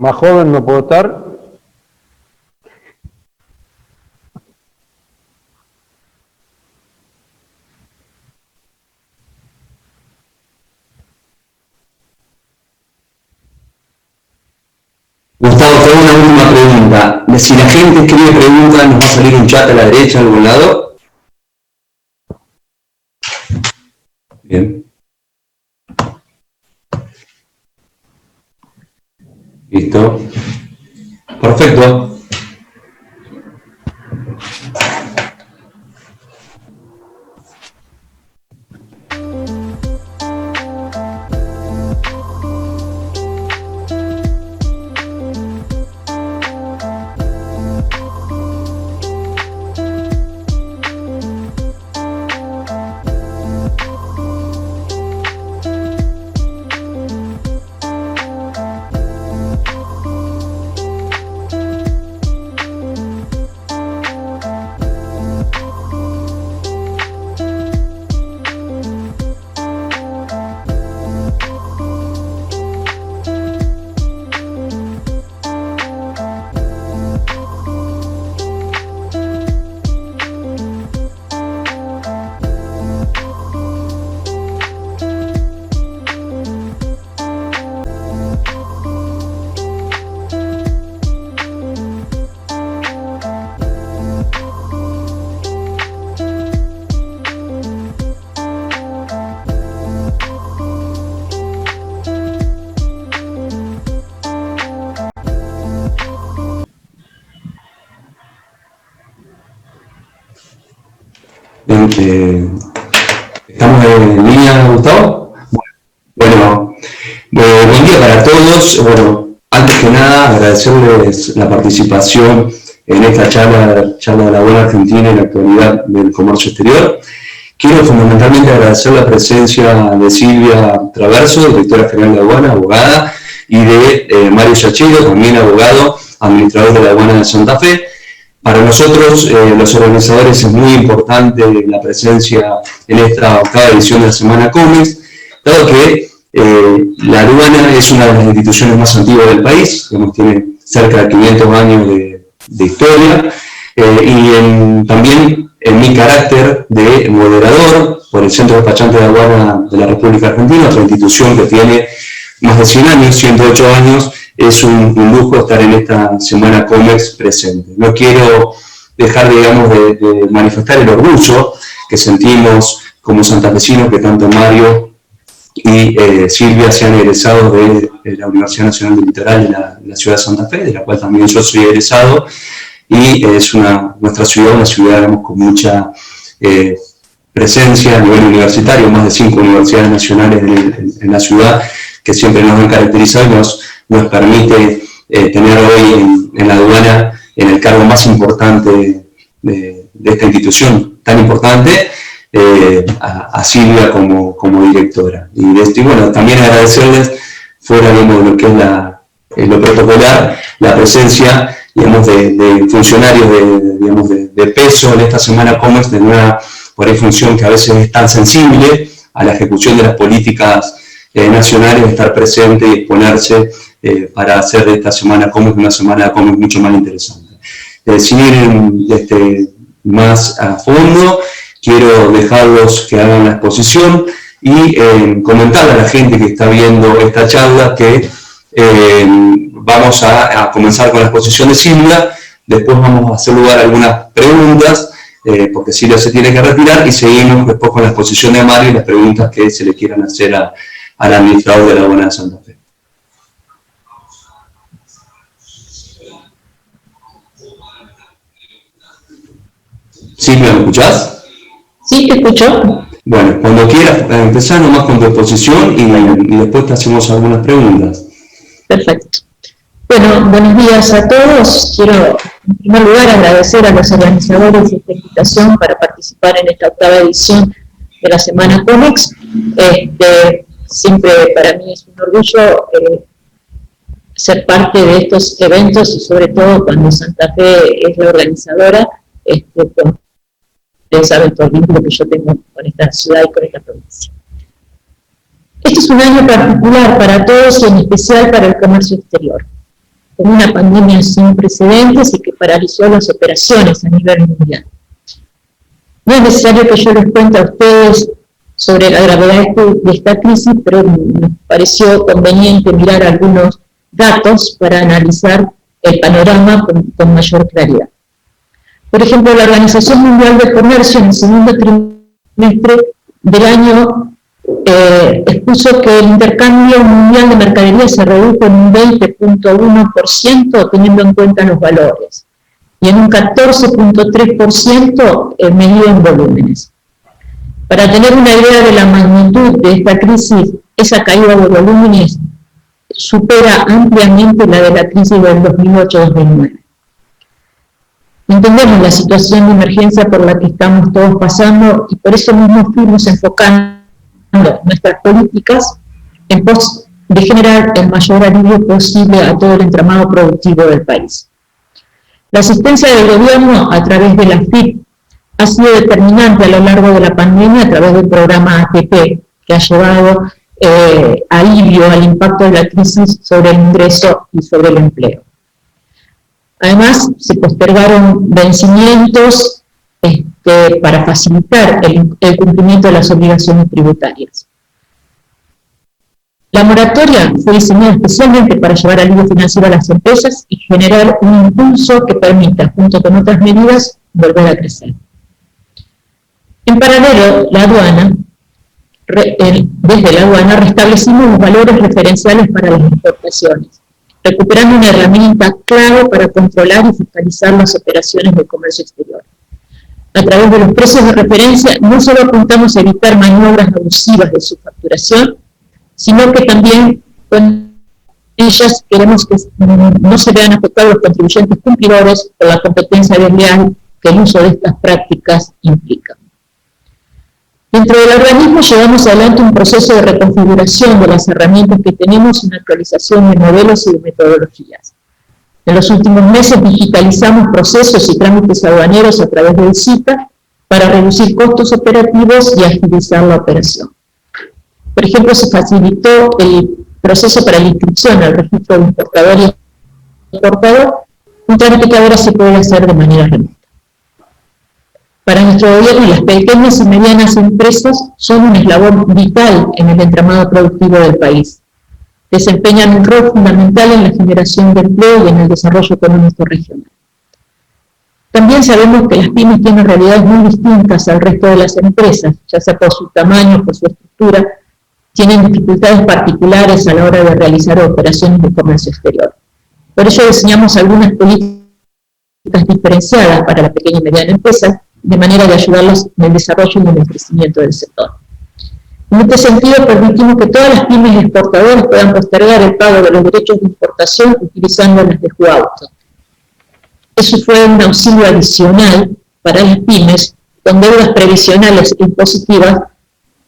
Más joven no puedo estar. Gustavo, te hago una última pregunta. Si la gente escribe preguntas, ¿nos va a salir un chat a la derecha, a algún lado? Bien. Listo. Perfecto. ¿Estamos en línea, Gustavo? Bueno, buen día para todos. Bueno, antes que nada, agradecerles la participación en esta charla de la buena Argentina y la actualidad del comercio exterior. Quiero fundamentalmente agradecer la presencia de Silvia Traverso, directora general de aduana, abogada, y de Mario Yachero, también abogado, administrador de la aduana de Santa Fe. Para nosotros, los organizadores, es muy importante la presencia en esta octava edición de la Semana Comex, dado que la aduana es una de las instituciones más antiguas del país, tiene cerca de 500 años de historia, y también en mi carácter de moderador por el Centro Despachante de Aduana de la República Argentina, otra institución que tiene más de 100 años, 108 años, es un lujo estar en esta Semana Comex presente. No quiero dejar, digamos, de manifestar el orgullo que sentimos como santafesinos que tanto Mario y Silvia sean egresados de la Universidad Nacional del Litoral de la ciudad de Santa Fe, de la cual también yo soy egresado, y es nuestra ciudad, una ciudad, digamos, con mucha presencia a nivel universitario, más de 5 universidades nacionales en la ciudad, que siempre nos han caracterizado y nos permite tener hoy en la aduana en el cargo más importante de esta institución tan importante, a Silvia como directora. Y bueno, también agradecerles, fuera, digamos, de lo que es lo protocolar, la presencia, digamos, de funcionarios de peso en esta Semana Comex, de una por ahí función que a veces es tan sensible a la ejecución de las políticas nacionales, estar presente y exponerse para hacer de esta Semana Comex una Semana Comex mucho más interesante. Sin ir más a fondo, quiero dejarlos que hagan la exposición y comentarle a la gente que está viendo esta charla que vamos a comenzar con la exposición de Silvia, después vamos a hacer lugar a algunas preguntas, porque Silvia se tiene que retirar, y seguimos después con la exposición de Mario y las preguntas que se le quieran hacer al administrador de la aduana de Santa Fe. Silvia, ¿me escuchás? Sí, te escucho. Bueno, cuando quieras empezar nomás con tu exposición y después te hacemos algunas preguntas. Perfecto. Bueno, buenos días a todos. Quiero, en primer lugar, agradecer a los organizadores de esta invitación para participar en esta octava edición de la Semana Comex. Siempre para mí es un orgullo ser parte de estos eventos, y sobre todo cuando Santa Fe es la organizadora, ustedes saben todo el vínculo que yo tengo con esta ciudad y con esta provincia. Este es un año particular para todos y en especial para el comercio exterior. con una pandemia sin precedentes y que paralizó las operaciones a nivel mundial. No es necesario que yo les cuente a ustedes sobre la gravedad de esta crisis, pero me pareció conveniente mirar algunos datos para analizar el panorama con mayor claridad. Por ejemplo, la Organización Mundial del Comercio en el segundo trimestre del año expuso que el intercambio mundial de mercaderías se redujo en un 20.1% teniendo en cuenta los valores, y en un 14.3% medido en volúmenes. Para tener una idea de la magnitud de esta crisis, esa caída de volúmenes supera ampliamente la de la crisis del 2008-2009. Entendemos la situación de emergencia por la que estamos todos pasando y por eso mismo fuimos enfocando nuestras políticas en pos de generar el mayor alivio posible a todo el entramado productivo del país. La asistencia del gobierno a través de la FIP ha sido determinante a lo largo de la pandemia a través del programa ATP, que ha llevado alivio al impacto de la crisis sobre el ingreso y sobre el empleo. Además, se postergaron vencimientos para facilitar el cumplimiento de las obligaciones tributarias. La moratoria fue diseñada especialmente para llevar alivio financiero a las empresas y generar un impulso que permita, junto con otras medidas, volver a crecer. En paralelo, desde la aduana restablecimos los valores referenciales para las importaciones, recuperando una herramienta clave para controlar y fiscalizar las operaciones del comercio exterior. A través de los precios de referencia, no solo apuntamos a evitar maniobras abusivas de su facturación, sino que también con ellas queremos que no se vean afectados los contribuyentes cumplidores por la competencia desleal que el uso de estas prácticas implica. Dentro del organismo llevamos adelante un proceso de reconfiguración de las herramientas que tenemos y una actualización de modelos y de metodologías. En los últimos meses digitalizamos procesos y trámites aduaneros a través del SITA para reducir costos operativos y agilizar la operación. Por ejemplo, se facilitó el proceso para la inscripción al registro de importador y exportador, un trámite que ahora se puede hacer de manera remota. Para nuestro gobierno, las pequeñas y medianas empresas son un eslabón vital en el entramado productivo del país. Desempeñan un rol fundamental en la generación de empleo y en el desarrollo económico regional. También sabemos que las pymes tienen realidades muy distintas al resto de las empresas, ya sea por su tamaño, por su estructura, tienen dificultades particulares a la hora de realizar operaciones de comercio exterior. Por ello diseñamos algunas políticas diferenciadas para la pequeña y mediana empresa, de manera de ayudarlos en el desarrollo y en el crecimiento del sector. En este sentido, permitimos que todas las pymes exportadoras puedan postergar el pago de los derechos de importación utilizando las de Juauto. Eso fue un auxilio adicional para las pymes con deudas previsionales e impositivas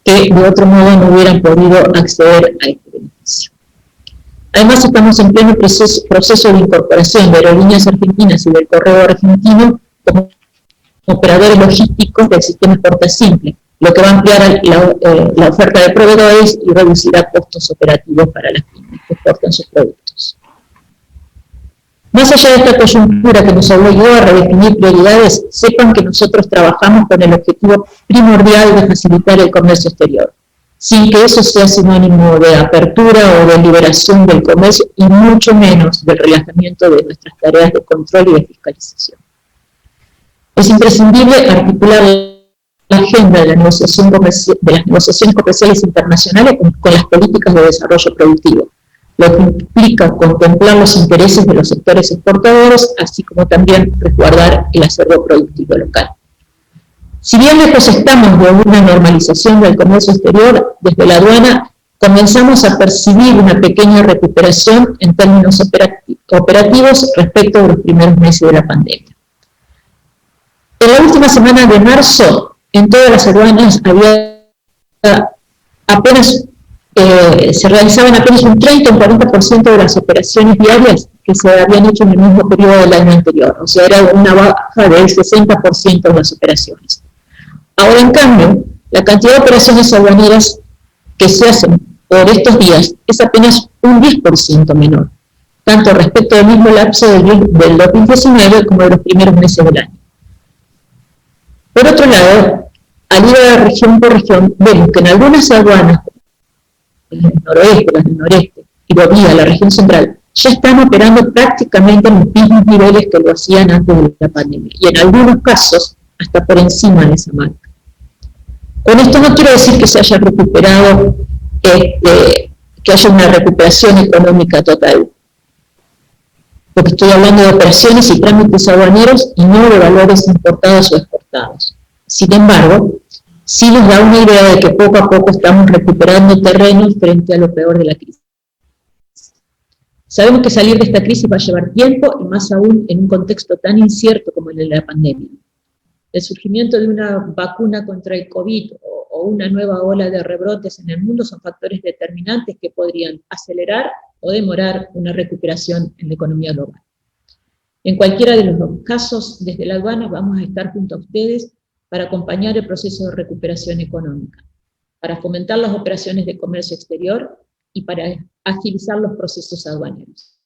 que de otro modo no hubieran podido acceder a este beneficio. Además, estamos en pleno proceso de incorporación de Aerolíneas Argentinas y del Correo Argentino como operadores logísticos del sistema Exporta Simple, lo que va a ampliar la oferta de proveedores y reducirá costos operativos para las pymes que exportan sus productos. Más allá de esta coyuntura que nos obligó a redefinir prioridades, sepan que nosotros trabajamos con el objetivo primordial de facilitar el comercio exterior, sin que eso sea sinónimo de apertura o de liberación del comercio y mucho menos del relajamiento de nuestras tareas de control y de fiscalización. Es imprescindible articular la agenda de las negociaciones comerciales internacionales con las políticas de desarrollo productivo, lo que implica contemplar los intereses de los sectores exportadores, así como también resguardar el acervo productivo local. Si bien lejos estamos de una normalización del comercio exterior, desde la aduana comenzamos a percibir una pequeña recuperación en términos operativos respecto de los primeros meses de la pandemia. En la última semana de marzo, en todas las aduanas se realizaban apenas un 30 o un 40% de las operaciones diarias que se habían hecho en el mismo periodo del año anterior, o sea, era una baja del 60% de las operaciones. Ahora, en cambio, la cantidad de operaciones aduaneras que se hacen por estos días es apenas un 10% menor. tanto respecto del mismo lapso del 2019 como de los primeros meses del año. Por otro lado, al ir a región por región, vemos que en algunas aduanas, en el noroeste, las del noreste, y Bolivia, la región central, ya están operando prácticamente en los mismos niveles que lo hacían antes de la pandemia, y en algunos casos hasta por encima de esa marca. Con esto no quiero decir que se haya recuperado, que haya una recuperación económica total, porque estoy hablando de operaciones y trámites aduaneros y no de valores importados o exportados. Sin embargo, sí nos da una idea de que poco a poco estamos recuperando terreno frente a lo peor de la crisis. Sabemos que salir de esta crisis va a llevar tiempo, y más aún en un contexto tan incierto como el de la pandemia. El surgimiento de una vacuna contra el COVID o una nueva ola de rebrotes en el mundo son factores determinantes que podrían acelerar o demorar una recuperación en la economía global. En cualquiera de los dos casos, desde la aduana vamos a estar junto a ustedes para acompañar el proceso de recuperación económica, para fomentar las operaciones de comercio exterior y para agilizar los procesos aduaneros.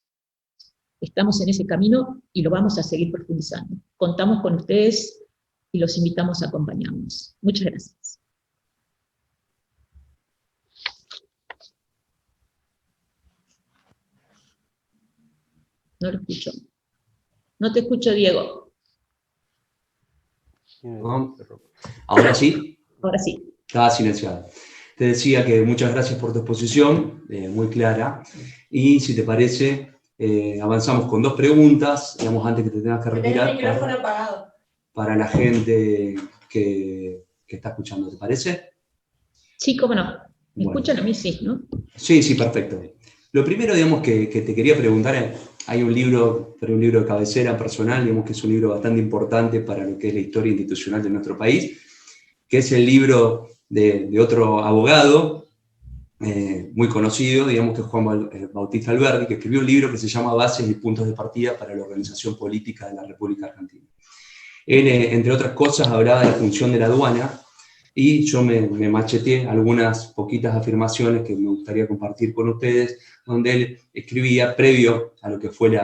Estamos en ese camino y lo vamos a seguir profundizando. Contamos con ustedes y los invitamos a acompañarnos. Muchas gracias. No lo escucho. No te escucho, Diego. ¿Ahora sí? Ahora sí. Estaba silenciado. Te decía que muchas gracias por tu exposición, muy clara, y si te parece, avanzamos con 2 preguntas, digamos, antes que te tengas que retirar. El micrófono apagado. Para la gente que está escuchando, ¿te parece? Sí, cómo no. ¿Me Bueno. escuchan a mí? Sí, ¿no? Sí, perfecto. Lo primero, digamos, que te quería preguntar, hay un libro de cabecera personal, digamos que es un libro bastante importante para lo que es la historia institucional de nuestro país, que es el libro de otro abogado, muy conocido, digamos que es Juan Bautista Alberdi, que escribió un libro que se llama Bases y Puntos de Partida para la Organización Política de la República Argentina. Él, entre otras cosas, hablaba de la función de la aduana, y yo me macheteé algunas poquitas afirmaciones que me gustaría compartir con ustedes, donde él escribía, previo a lo que fue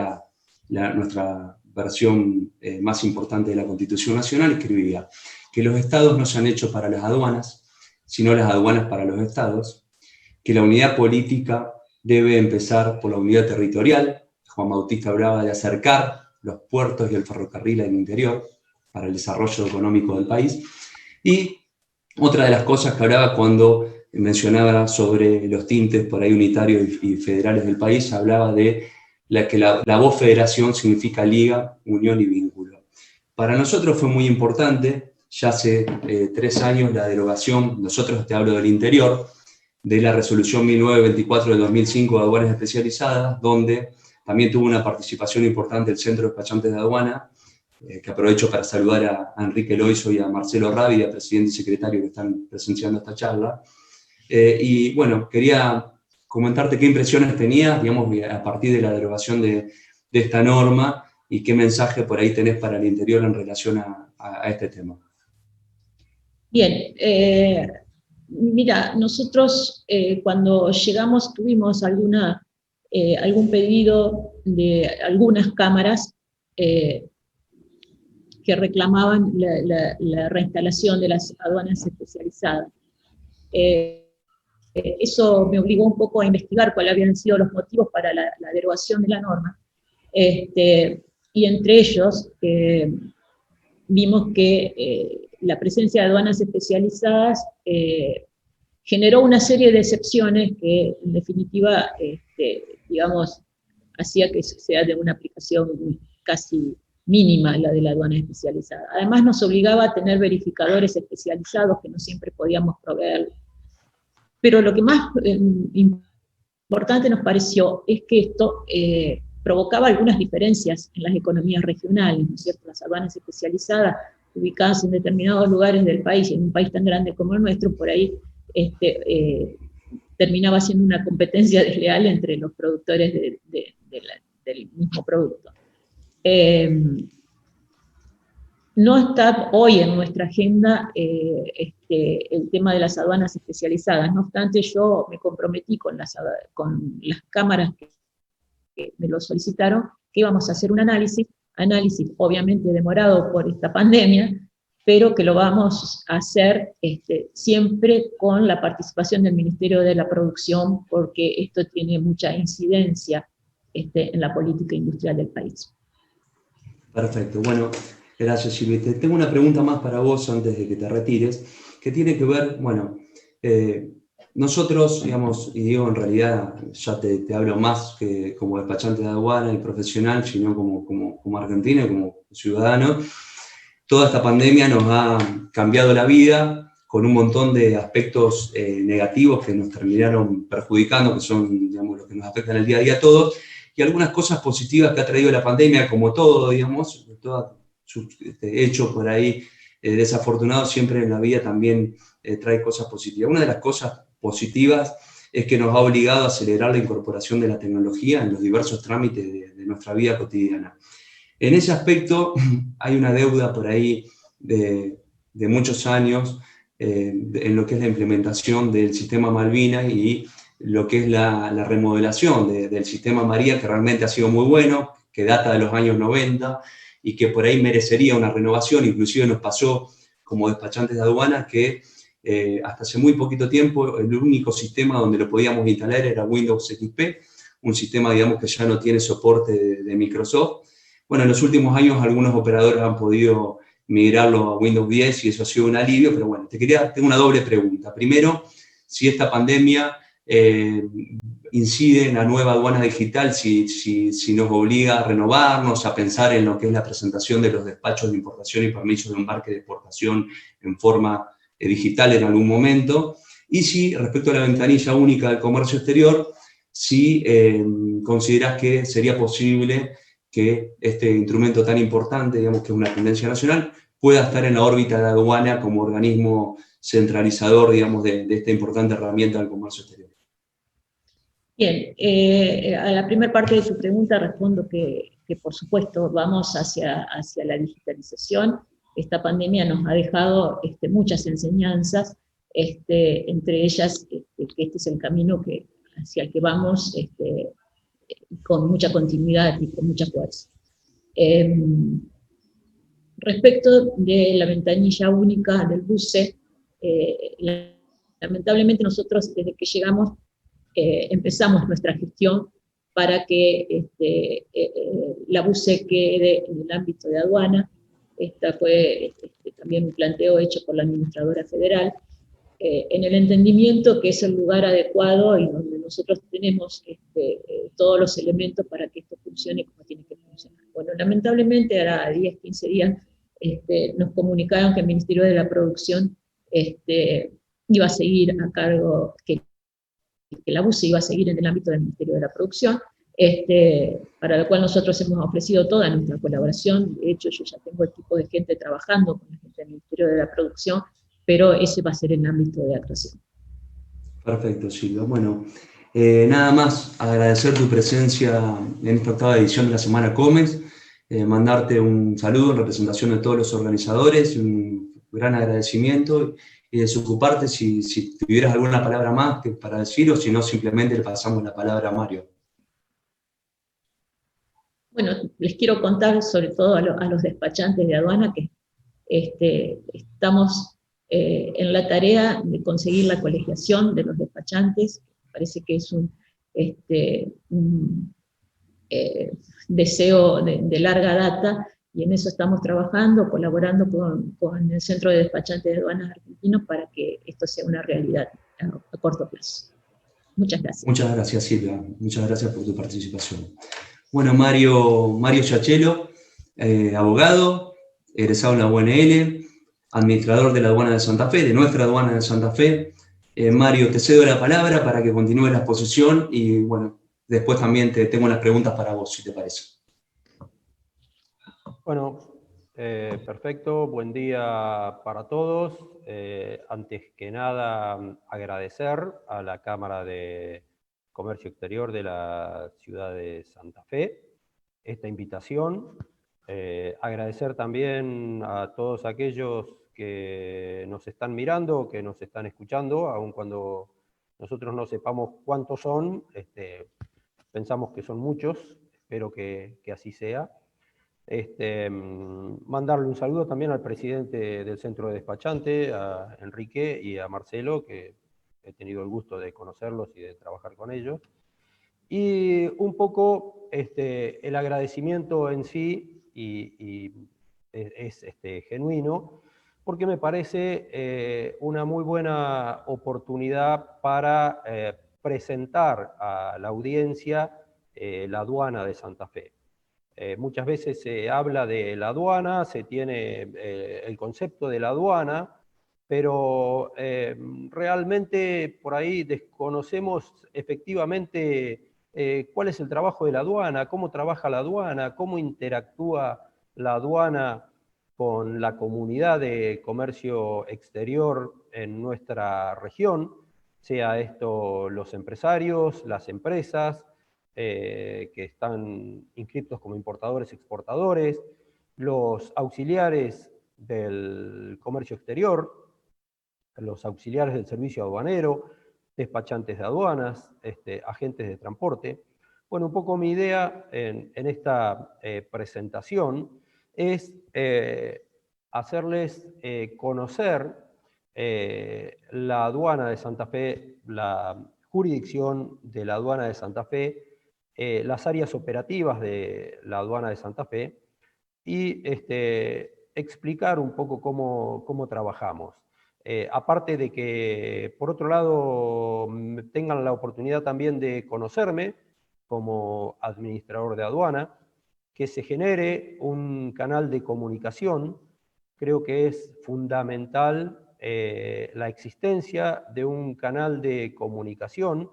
nuestra versión más importante de la Constitución Nacional, escribía que los estados no se han hecho para las aduanas, sino las aduanas para los estados, que la unidad política debe empezar por la unidad territorial. Juan Bautista hablaba de acercar los puertos y el ferrocarril al interior para el desarrollo económico del país. Y otra de las cosas que hablaba cuando mencionaba sobre los tintes por ahí unitarios y federales del país, hablaba de que la voz federación significa liga, unión y vínculo. Para nosotros fue muy importante, ya hace 3 años, la derogación, nosotros te hablo del interior, de la resolución 1924 de 2005 de aduanas especializadas, donde también tuvo una participación importante el Centro de Despachantes de Aduana, que aprovecho para saludar a Enrique Loiso y a Marcelo Rabia, presidente y secretario que están presenciando esta charla. Y bueno, quería comentarte qué impresiones tenías, digamos, a partir de la derogación de esta norma, y qué mensaje por ahí tenés para el interior en relación a este tema. Bien, mira, nosotros cuando llegamos tuvimos algún pedido de algunas cámaras que reclamaban la reinstalación de las aduanas especializadas. Eso me obligó un poco a investigar cuáles habían sido los motivos para la derogación de la norma, y entre ellos vimos que la presencia de aduanas especializadas generó una serie de excepciones que en definitiva, digamos, hacía que sea de una aplicación casi mínima la de la aduana especializada. Además nos obligaba a tener verificadores especializados que no siempre podíamos proveer. Pero lo que más importante nos pareció es que esto provocaba algunas diferencias en las economías regionales, ¿no es cierto? Las aduanas especializadas, ubicadas en determinados lugares del país, y en un país tan grande como el nuestro, por ahí terminaba siendo una competencia desleal entre los productores del mismo producto. No está hoy en nuestra agenda el tema de las aduanas especializadas. No obstante, yo me comprometí con las cámaras que me lo solicitaron, que íbamos a hacer un análisis obviamente demorado por esta pandemia, pero que lo vamos a hacer siempre con la participación del Ministerio de la Producción, porque esto tiene mucha incidencia en la política industrial del país. Perfecto, bueno, gracias Silvia. Tengo una pregunta más para vos antes de que te retires, que tiene que ver, bueno, nosotros, digamos, y digo en realidad, ya te hablo más que como despachante de aduana y profesional, sino como argentino y como ciudadano. Toda esta pandemia nos ha cambiado la vida con un montón de aspectos negativos que nos terminaron perjudicando, que son, digamos, los que nos afectan el día a día a todos, y algunas cosas positivas que ha traído la pandemia, como todo, digamos, todo hecho por ahí desafortunado, siempre en la vida también trae cosas positivas. Una de las cosas positivas es que nos ha obligado a acelerar la incorporación de la tecnología en los diversos trámites de nuestra vida cotidiana. En ese aspecto hay una deuda por ahí de muchos años en lo que es la implementación del sistema Malvinas y lo que es la remodelación del sistema María, que realmente ha sido muy bueno, que data de los años 90 y que por ahí merecería una renovación. Inclusive nos pasó como despachantes de aduanas que hasta hace muy poquito tiempo el único sistema donde lo podíamos instalar era Windows XP, un sistema, digamos, que ya no tiene soporte de Microsoft. Bueno, en los últimos años algunos operadores han podido migrarlo a Windows 10 y eso ha sido un alivio, pero bueno, tengo una doble pregunta. Primero, si esta pandemia incide en la nueva aduana digital, si nos obliga a renovarnos, a pensar en lo que es la presentación de los despachos de importación y permisos de embarque de exportación en forma digital en algún momento, y si respecto a la ventanilla única del comercio exterior, si considerás que sería posible que este instrumento tan importante, digamos que es una tendencia nacional, pueda estar en la órbita de la aduana como organismo centralizador, digamos, de esta importante herramienta del comercio exterior. Bien, a la primera parte de tu pregunta respondo que por supuesto vamos hacia la digitalización. Esta pandemia nos ha dejado muchas enseñanzas, entre ellas que este es el camino hacia el que vamos con mucha continuidad y con mucha fuerza. Respecto de la ventanilla única del BUCE, lamentablemente nosotros desde que llegamos empezamos nuestra gestión para que la BUCE quede en el ámbito de aduana. Esta fue también un planteo hecho por la administradora federal, en el entendimiento que es el lugar adecuado y donde nosotros tenemos todos los elementos para que esto funcione como tiene que funcionar. Bueno, lamentablemente ahora 10, 15 días nos comunicaron que el Ministerio de la Producción iba a seguir a cargo, que la BUCE iba a seguir en el ámbito del Ministerio de la Producción, para lo cual nosotros hemos ofrecido toda nuestra colaboración. De hecho, yo ya tengo equipo de gente trabajando con la gente del Ministerio de la Producción, pero ese va a ser el ámbito de actuación. Perfecto, Silvia. Bueno, nada más agradecer tu presencia en esta octava edición de la Semana Comex, mandarte un saludo en representación de todos los organizadores, un gran agradecimiento y desocuparte si tuvieras alguna palabra más para decir o si no simplemente le pasamos la palabra a Mario. Bueno, les quiero contar sobre todo a los despachantes de aduana que estamos en la tarea de conseguir la colegiación de los despachantes. Parece que es un deseo de larga data, y en eso estamos trabajando, colaborando con el Centro de Despachantes de Aduanas Argentinos para que esto sea una realidad a corto plazo. Muchas gracias. Muchas gracias, Silvia. Muchas gracias por tu participación. Bueno, Mario Giachelo, abogado, egresado en la UNL, administrador de la aduana de Santa Fe, de nuestra aduana de Santa Fe. Mario, te cedo la palabra para que continúe la exposición y bueno, después también tengo unas preguntas para vos, si te parece. Bueno, perfecto, buen día para todos. Antes que nada, agradecer a la Cámara de Comercio Exterior de la ciudad de Santa Fe esta invitación. Agradecer también a todos aquellos que nos están mirando, que nos están escuchando, aun cuando nosotros no sepamos cuántos son, pensamos que son muchos, espero que así sea. Mandarle un saludo también al presidente del centro de despachante, a Enrique, y a Marcelo, que he tenido el gusto de conocerlos y de trabajar con ellos. Y un poco el agradecimiento en sí y es genuino, porque me parece una muy buena oportunidad para presentar a la audiencia la aduana de Santa Fe. Muchas veces se habla de la aduana, se tiene el concepto de la aduana, pero realmente por ahí desconocemos efectivamente cuál es el trabajo de la aduana, cómo trabaja la aduana, cómo interactúa la aduana con la comunidad de comercio exterior en nuestra región, sea esto los empresarios, las empresas, que están inscritos como importadores, exportadores, los auxiliares del comercio exterior, los auxiliares del servicio aduanero, despachantes de aduanas, agentes de transporte. Bueno, un poco mi idea en esta presentación es hacerles conocer la aduana de Santa Fe, la jurisdicción de la aduana de Santa Fe, las áreas operativas de la aduana de Santa Fe y explicar un poco cómo trabajamos. Aparte de que, por otro lado, tengan la oportunidad también de conocerme como administrador de aduana, que se genere un canal de comunicación. Creo que es fundamental la existencia de un canal de comunicación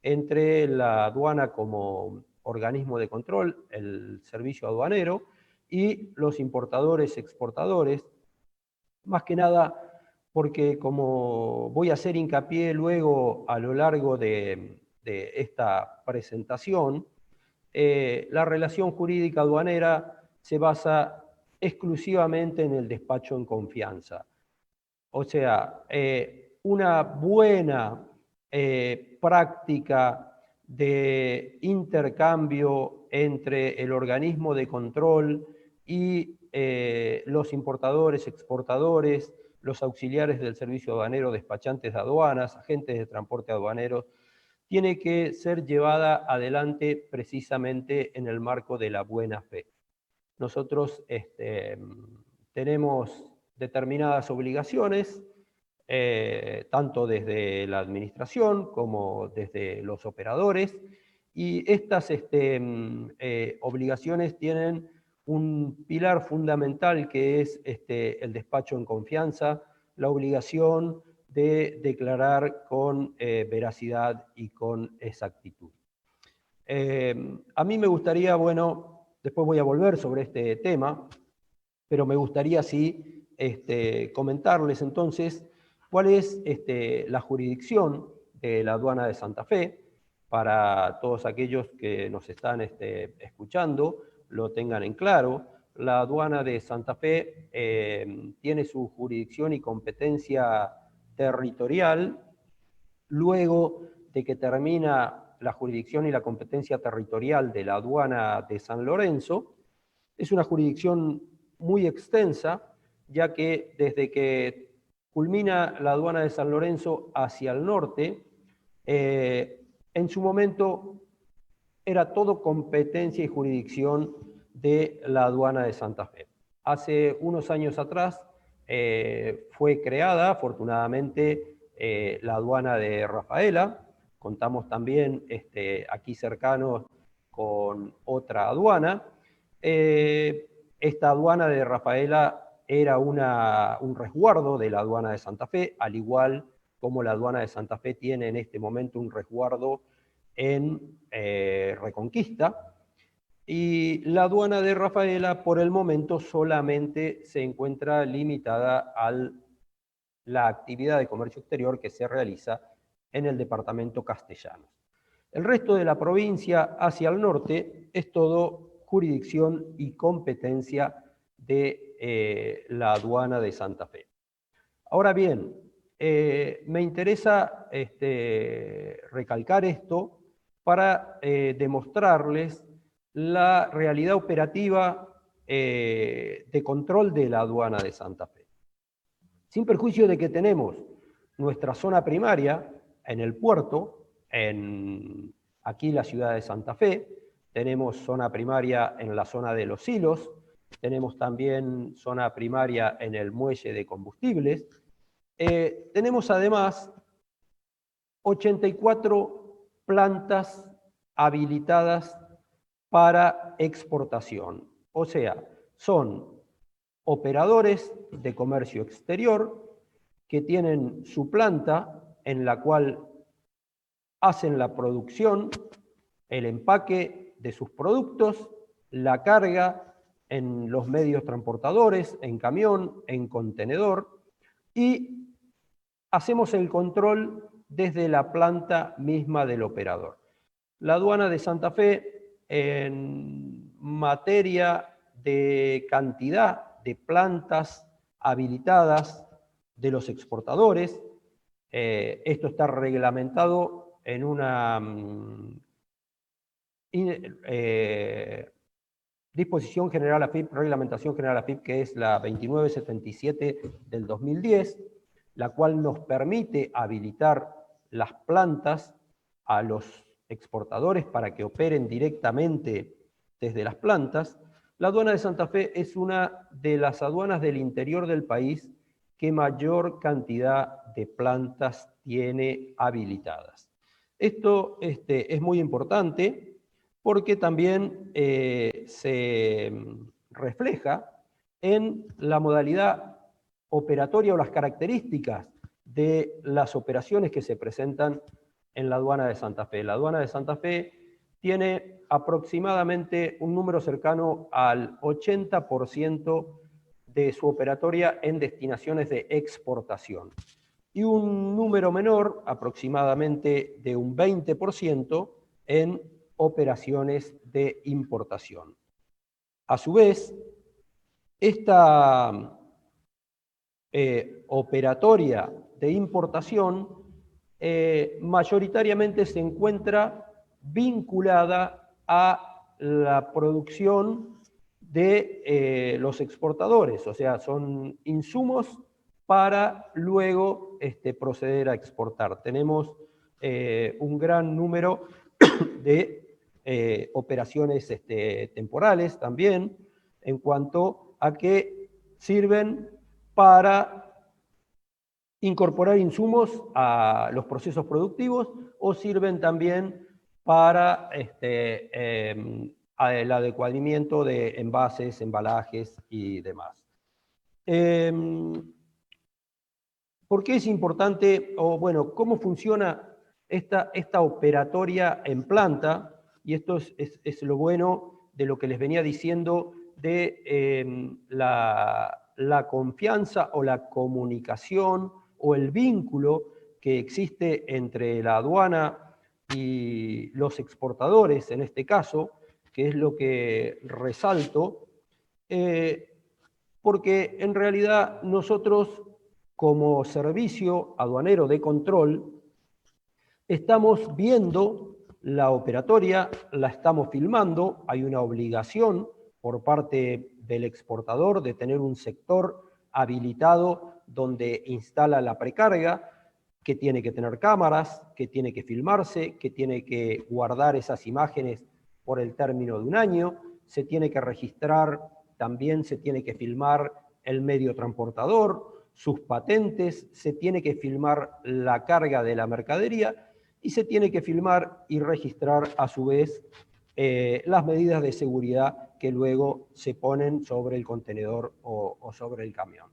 entre la aduana como organismo de control, el servicio aduanero, y los importadores, exportadores, más que nada porque, como voy a hacer hincapié luego a lo largo de esta presentación, la relación jurídica aduanera se basa exclusivamente en el despacho en confianza. O sea, una buena práctica de intercambio entre el organismo de control y los importadores, exportadores, los auxiliares del servicio aduanero, despachantes de aduanas, agentes de transporte aduanero, tiene que ser llevada adelante precisamente en el marco de la buena fe. Nosotros tenemos determinadas obligaciones, tanto desde la administración como desde los operadores, y estas obligaciones tienen un pilar fundamental que es el despacho en confianza, la obligación de declarar con veracidad y con exactitud. A mí me gustaría, bueno, después voy a volver sobre este tema, pero me gustaría sí comentarles entonces cuál es la jurisdicción de la aduana de Santa Fe, para todos aquellos que nos están escuchando, lo tengan en claro. La aduana de Santa Fe tiene su jurisdicción y competencia territorial luego de que termina la jurisdicción y la competencia territorial de la aduana de San Lorenzo. Es una jurisdicción muy extensa, ya que desde que culmina la aduana de San Lorenzo hacia el norte, en su momento era todo competencia y jurisdicción de la aduana de Santa Fe. Hace unos años atrás fue creada, afortunadamente, la aduana de Rafaela. Contamos también aquí cercanos con otra aduana. Esta aduana de Rafaela era un resguardo de la aduana de Santa Fe, al igual como la aduana de Santa Fe tiene en este momento un resguardo en Reconquista. Y la aduana de Rafaela por el momento solamente se encuentra limitada a la actividad de comercio exterior que se realiza en el departamento Castellanos. El resto de la provincia hacia el norte es todo jurisdicción y competencia de la aduana de Santa Fe. Ahora bien, me interesa recalcar esto para demostrarles la realidad operativa de control de la aduana de Santa Fe. Sin perjuicio de que tenemos nuestra zona primaria en el puerto, aquí en la ciudad de Santa Fe, tenemos zona primaria en la zona de los silos, tenemos también zona primaria en el muelle de combustibles, tenemos además 84 plantas habilitadas para exportación. O sea, son operadores de comercio exterior que tienen su planta en la cual hacen la producción, el empaque de sus productos, la carga en los medios transportadores, en camión, en contenedor, y hacemos el control desde la planta misma del operador. La aduana de Santa Fe, en materia de cantidad de plantas habilitadas de los exportadores, esto está reglamentado en una disposición general AFIP, reglamentación general AFIP, que es la 2977 del 2010, la cual nos permite habilitar las plantas a los exportadores para que operen directamente desde las plantas. La aduana de Santa Fe es una de las aduanas del interior del país que mayor cantidad de plantas tiene habilitadas. Esto es muy importante porque también se refleja en la modalidad operatoria o las características de las operaciones que se presentan en la aduana de Santa Fe. La aduana de Santa Fe tiene aproximadamente un número cercano al 80% de su operatoria en destinaciones de exportación y un número menor, aproximadamente de un 20%, en operaciones de importación. A su vez, esta operatoria de importación mayoritariamente se encuentra vinculada a la producción de los exportadores, o sea, son insumos para luego proceder a exportar. Tenemos un gran número de operaciones temporales también, en cuanto a que sirven para incorporar insumos a los procesos productivos o sirven también para el adecuamiento de envases, embalajes y demás. ¿Por qué es importante, o bueno, cómo funciona esta operatoria en planta? Y esto es lo bueno de lo que les venía diciendo de la confianza o la comunicación o el vínculo que existe entre la aduana y los exportadores, en este caso, que es lo que resalto, porque en realidad nosotros, como servicio aduanero de control, estamos viendo la operatoria, la estamos filmando, hay una obligación por parte del exportador de tener un sector habilitado donde instala la precarga, que tiene que tener cámaras, que tiene que filmarse, que tiene que guardar esas imágenes por el término de un año, se tiene que registrar, también se tiene que filmar el medio transportador, sus patentes, se tiene que filmar la carga de la mercadería y se tiene que filmar y registrar a su vez las medidas de seguridad que luego se ponen sobre el contenedor o sobre el camión.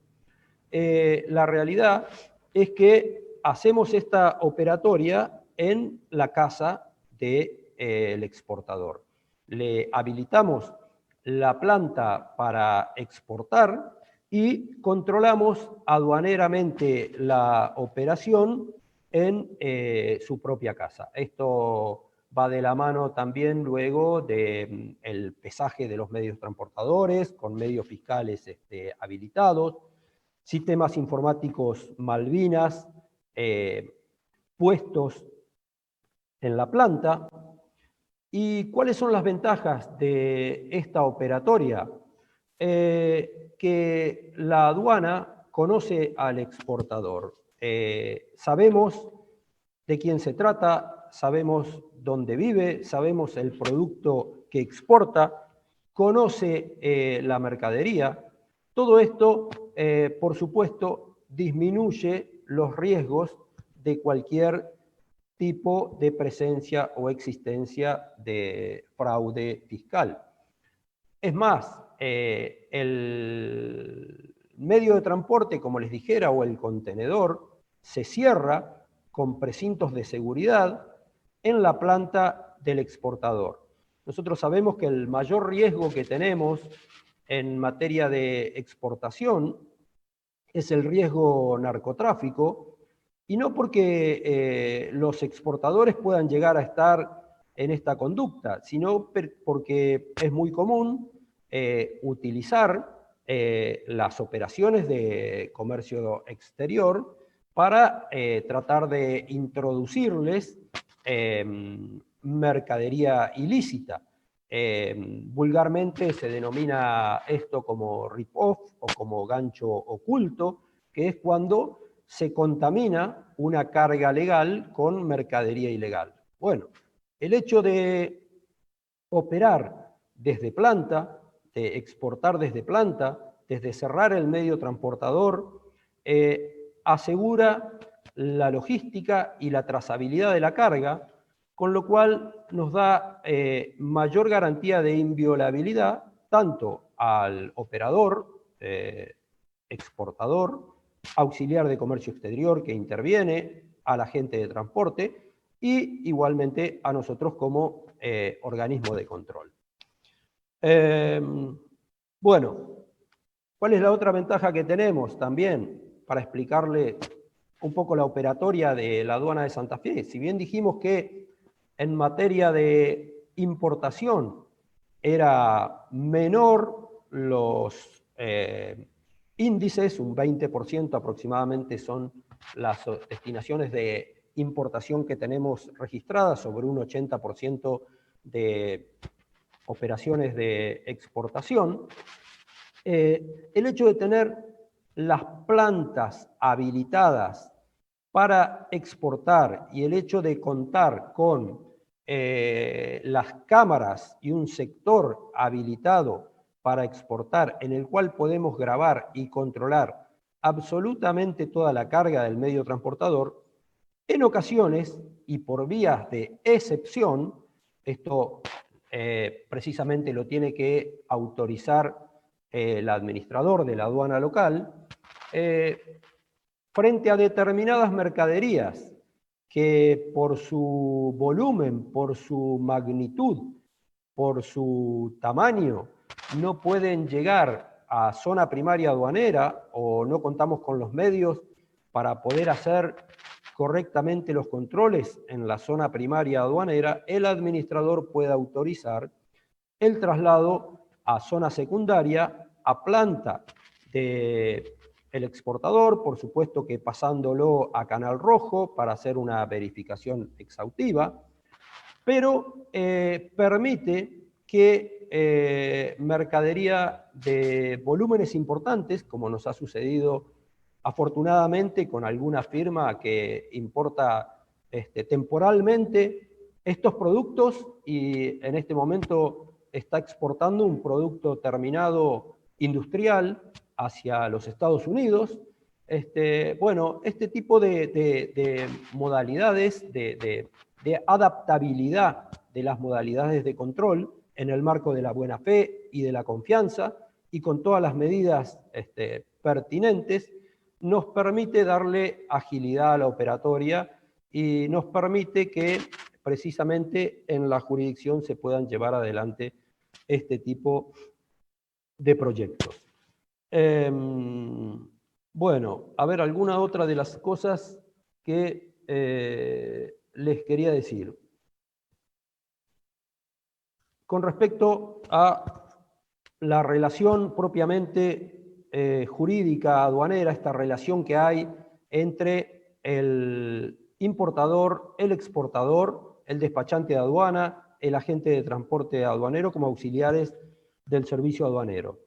La realidad es que hacemos esta operatoria en la casa del exportador. Le habilitamos la planta para exportar y controlamos aduaneramente la operación en su propia casa. Esto va de la mano también luego del pesaje de los medios transportadores, con medios fiscales habilitados, sistemas informáticos Malvinas puestos en la planta, ¿Y cuáles son las ventajas de esta operatoria? Que la aduana conoce al exportador. Sabemos de quién se trata, sabemos dónde vive, sabemos el producto que exporta, conoce la mercadería. Todo esto, por supuesto, disminuye los riesgos de cualquier tipo de presencia o existencia de fraude fiscal. Es más, el medio de transporte, como les dijera, o el contenedor, se cierra con precintos de seguridad en la planta del exportador. Nosotros sabemos que el mayor riesgo que tenemos en materia de exportación es el riesgo narcotráfico, y no porque los exportadores puedan llegar a estar en esta conducta, sino porque es muy común utilizar las operaciones de comercio exterior para tratar de introducirles mercadería ilícita. Vulgarmente se denomina esto como rip-off o como gancho oculto, que es cuando se contamina una carga legal con mercadería ilegal. Bueno, el hecho de operar desde planta, de exportar desde planta, desde cerrar el medio transportador, asegura la logística y la trazabilidad de la carga, con lo cual nos da mayor garantía de inviolabilidad tanto al operador, exportador, auxiliar de comercio exterior que interviene, al agente de transporte y igualmente a nosotros como organismo de control. Bueno, ¿cuál es la otra ventaja que tenemos también para explicarle un poco la operatoria de la aduana de Santa Fe? Si bien dijimos que en materia de importación era menor los índices, un 20% aproximadamente son las destinaciones de importación que tenemos registradas sobre un 80% de operaciones de exportación. El hecho de tener las plantas habilitadas para exportar y el hecho de contar con las cámaras y un sector habilitado para exportar en el cual podemos grabar y controlar absolutamente toda la carga del medio transportador, en ocasiones y por vías de excepción, esto precisamente lo tiene que autorizar el administrador de la aduana local, frente a determinadas mercaderías que por su volumen, por su magnitud, por su tamaño, no pueden llegar a zona primaria aduanera o no contamos con los medios para poder hacer correctamente los controles en la zona primaria aduanera, el administrador puede autorizar el traslado a zona secundaria, a planta del exportador, por supuesto que pasándolo a Canal Rojo para hacer una verificación exhaustiva, pero permite que mercadería de volúmenes importantes, como nos ha sucedido afortunadamente con alguna firma que importa temporalmente estos productos y en este momento está exportando un producto terminado industrial hacia los Estados Unidos. Bueno, este tipo de modalidades, de adaptabilidad de las modalidades de control en el marco de la buena fe y de la confianza y con todas las medidas pertinentes, nos permite darle agilidad a la operatoria y nos permite que precisamente en la jurisdicción se puedan llevar adelante este tipo de proyectos. Bueno, a ver, alguna otra de las cosas que les quería decir. Con respecto a la relación propiamente jurídica aduanera, esta relación que hay entre el importador, el exportador, el despachante de aduana el agente de transporte aduanero como auxiliares del servicio aduanero.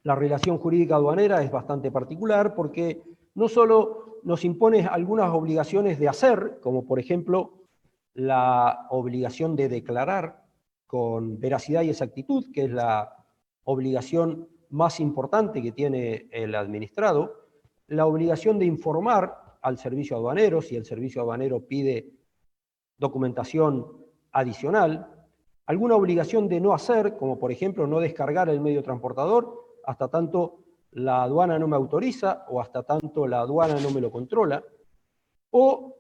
La relación jurídica aduanera es bastante particular porque no solo nos impone algunas obligaciones de hacer, como por ejemplo la obligación de declarar con veracidad y exactitud, que es la obligación más importante que tiene el administrado, la obligación de informar al servicio aduanero si el servicio aduanero pide documentación adicional, alguna obligación de no hacer, como por ejemplo no descargar el medio transportador hasta tanto la aduana no me autoriza o hasta tanto la aduana no me lo controla, o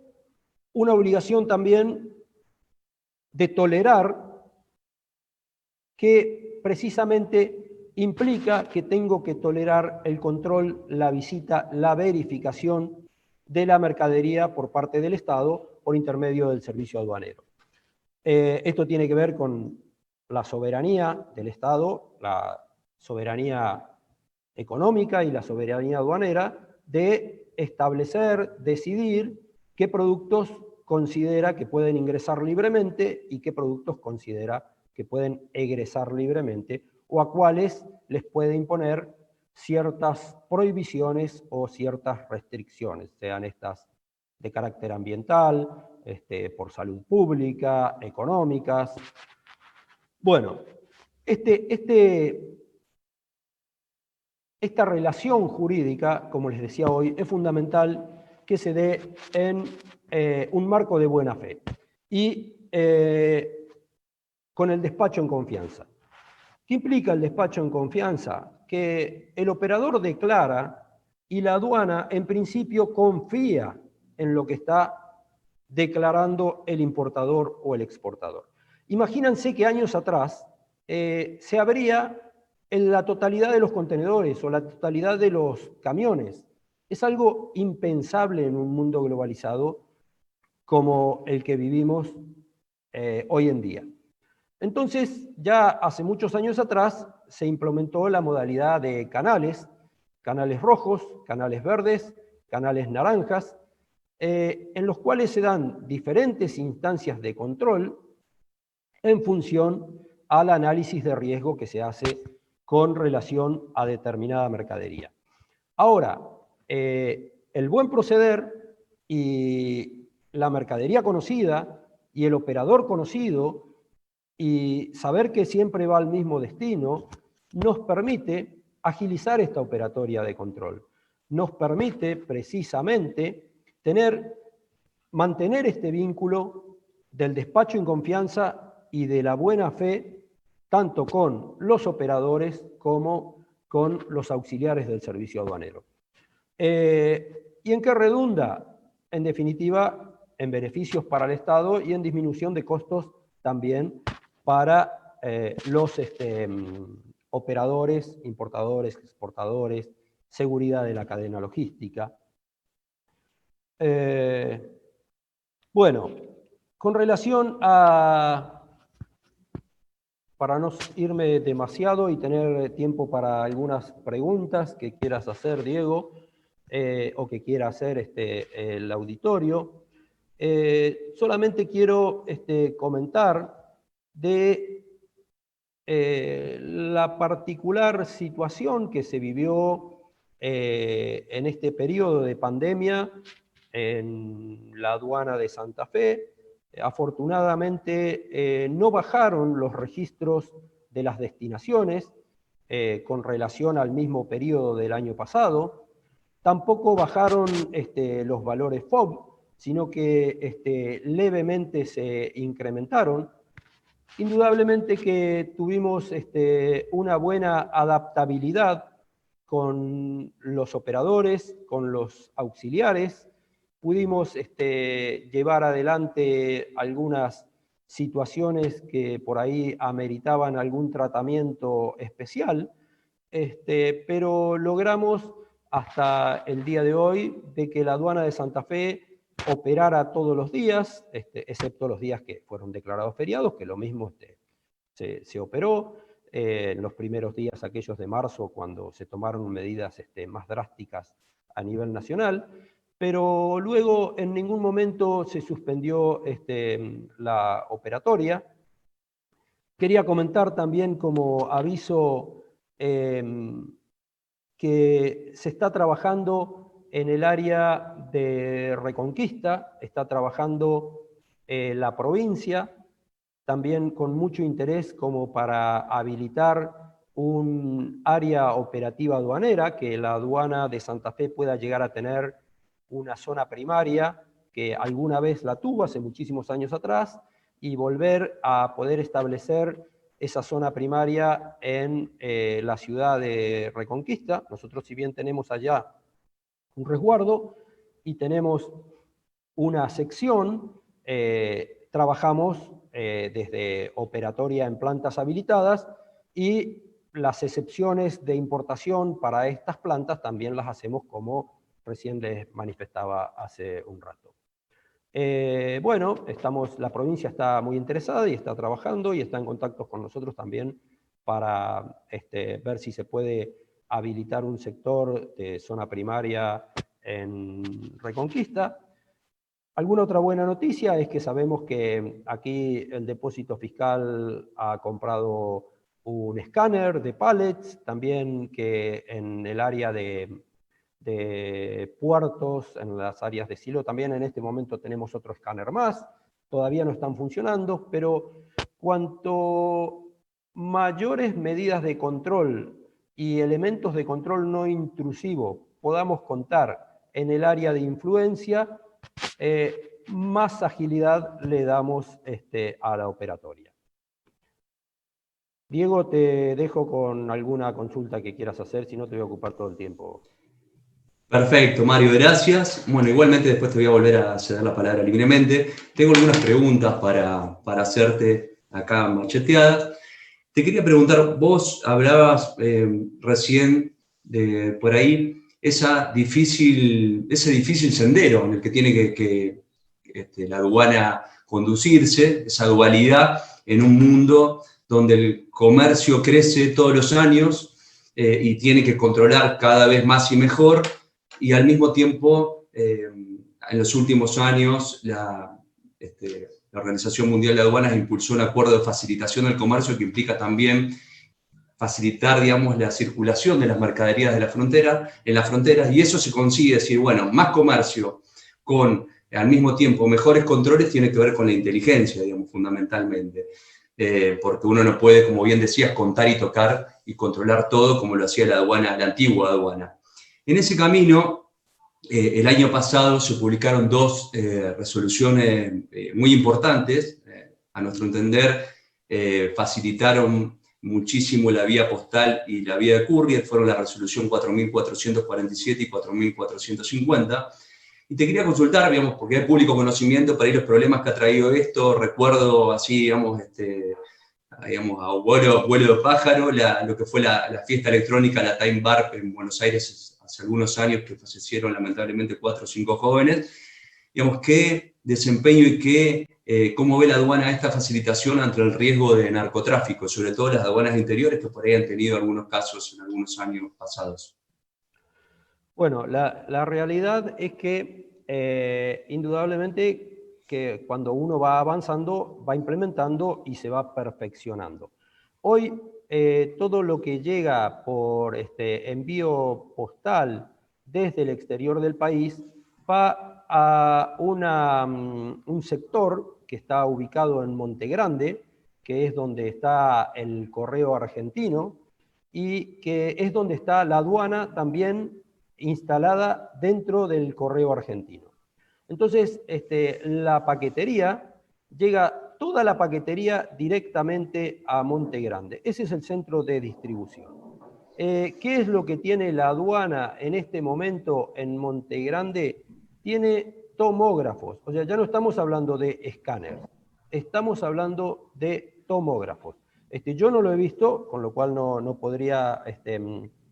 una obligación también de tolerar que precisamente implica que tengo que tolerar el control, la visita, la verificación de la mercadería por parte del Estado por intermedio del servicio aduanero. Esto tiene que ver con la soberanía del Estado, la soberanía económica y la soberanía aduanera de establecer, decidir qué productos considera que pueden ingresar libremente y qué productos considera que pueden egresar libremente o a cuáles les puede imponer ciertas prohibiciones o ciertas restricciones, sean estas de carácter ambiental, por salud pública, económicas. Bueno, esta relación jurídica, como les decía hoy, es fundamental que se dé en un marco de buena fe y con el despacho en confianza. ¿Qué implica el despacho en confianza? Que el operador declara y la aduana en principio confía en lo que está declarando el importador o el exportador. Imagínense que años atrás se abría en la totalidad de los contenedores o la totalidad de los camiones. Es algo impensable en un mundo globalizado como el que vivimos hoy en día. Entonces, ya hace muchos años atrás se implementó la modalidad de canales rojos, canales verdes, canales naranjas, en los cuales se dan diferentes instancias de control en función al análisis de riesgo que se hace con relación a determinada mercadería. Ahora, el buen proceder y la mercadería conocida y el operador conocido y saber que siempre va al mismo destino nos permite agilizar esta operatoria de control. Nos permite precisamente mantener este vínculo del despacho en confianza y de la buena fe, tanto con los operadores como con los auxiliares del servicio aduanero. ¿Y en qué redunda? En definitiva, en beneficios para el Estado y en disminución de costos también para los operadores, importadores, exportadores, seguridad de la cadena logística. Bueno, con relación a, para no irme demasiado y tener tiempo para algunas preguntas que quieras hacer, Diego, o que quiera hacer el auditorio, solamente quiero comentar de la particular situación que se vivió en este periodo de pandemia en la aduana de Santa Fe. Afortunadamente no bajaron los registros de las destinaciones con relación al mismo periodo del año pasado. Tampoco bajaron los valores FOB, sino que levemente se incrementaron. Indudablemente que tuvimos una buena adaptabilidad con los operadores, con los auxiliares. Pudimos llevar adelante algunas situaciones que por ahí ameritaban algún tratamiento especial, pero logramos hasta el día de hoy de que la aduana de Santa Fe operara todos los días, excepto los días que fueron declarados feriados, que lo mismo se operó. En los primeros días, aquellos de marzo, cuando se tomaron medidas más drásticas a nivel nacional. pero luego en ningún momento se suspendió la operatoria. Quería comentar también como aviso que se está trabajando en el área de Reconquista, está trabajando la provincia, también con mucho interés como para habilitar un área operativa aduanera, que la aduana de Santa Fe pueda llegar a tener una zona primaria, que alguna vez la tuvo hace muchísimos años atrás, y volver a poder establecer esa zona primaria en la ciudad de Reconquista. Nosotros, si bien tenemos allá un resguardo y tenemos una sección, trabajamos desde operatoria en plantas habilitadas, y las excepciones de importación para estas plantas también las hacemos como recién les manifestaba hace un rato. Bueno, la provincia está muy interesada y está trabajando y está en contacto con nosotros también para ver si se puede habilitar un sector de zona primaria en Reconquista. Alguna otra buena noticia es que sabemos que aquí el depósito fiscal ha comprado un escáner de pallets, también que en el área de puertos, en las áreas de silo, también en este momento tenemos otro escáner más, todavía no están funcionando, pero cuanto mayores medidas de control y elementos de control no intrusivo podamos contar en el área de influencia, más agilidad le damos a la operatoria. Diego, te dejo con alguna consulta que quieras hacer, si no te voy a ocupar todo el tiempo. Perfecto, Mario, gracias. Bueno, igualmente después te voy a volver a ceder la palabra libremente. Tengo algunas preguntas para hacerte acá macheteadas. Te quería preguntar, vos hablabas recién de por ahí ese difícil sendero en el que tiene que la aduana conducirse, esa dualidad en un mundo donde el comercio crece todos los años y tiene que controlar cada vez más y mejor, y al mismo tiempo, en los últimos años, la Organización Mundial de Aduanas impulsó un acuerdo de facilitación del comercio que implica también facilitar, digamos, la circulación de las mercaderías en las fronteras, y eso se consigue decir, bueno, más comercio con, al mismo tiempo, mejores controles, tiene que ver con la inteligencia, digamos, fundamentalmente. Porque uno no puede, como bien decías, contar y tocar y controlar todo como lo hacía la antigua aduana. En ese camino, el año pasado se publicaron dos resoluciones muy importantes. A nuestro entender, facilitaron muchísimo la vía postal y la vía de courier, fueron la resolución 4.447 y 4.450. Y te quería consultar, digamos, porque hay público conocimiento para ir los problemas que ha traído esto. Recuerdo así, digamos, a vuelo de pájaro, lo que fue la fiesta electrónica, la Time Bar en Buenos Aires hace algunos años, que fallecieron lamentablemente 4 o 5 jóvenes. Digamos, ¿qué desempeño y cómo ve la aduana esta facilitación ante el riesgo de narcotráfico, sobre todo las aduanas interiores que por ahí han tenido algunos casos en algunos años pasados? Bueno, la realidad es que indudablemente que cuando uno va avanzando, va implementando y se va perfeccionando. Hoy todo lo que llega por envío postal desde el exterior del país va a un sector que está ubicado en Monte Grande, que es donde está el correo argentino y que es donde está la aduana también instalada dentro del correo argentino. Entonces, la paquetería, llega toda la paquetería directamente a Monte Grande. Ese es el centro de distribución. ¿Qué es lo que tiene la aduana en este momento en Monte Grande? Tiene tomógrafos. O sea, ya no estamos hablando de escáneres, estamos hablando de tomógrafos. Yo no lo he visto, con lo cual no podría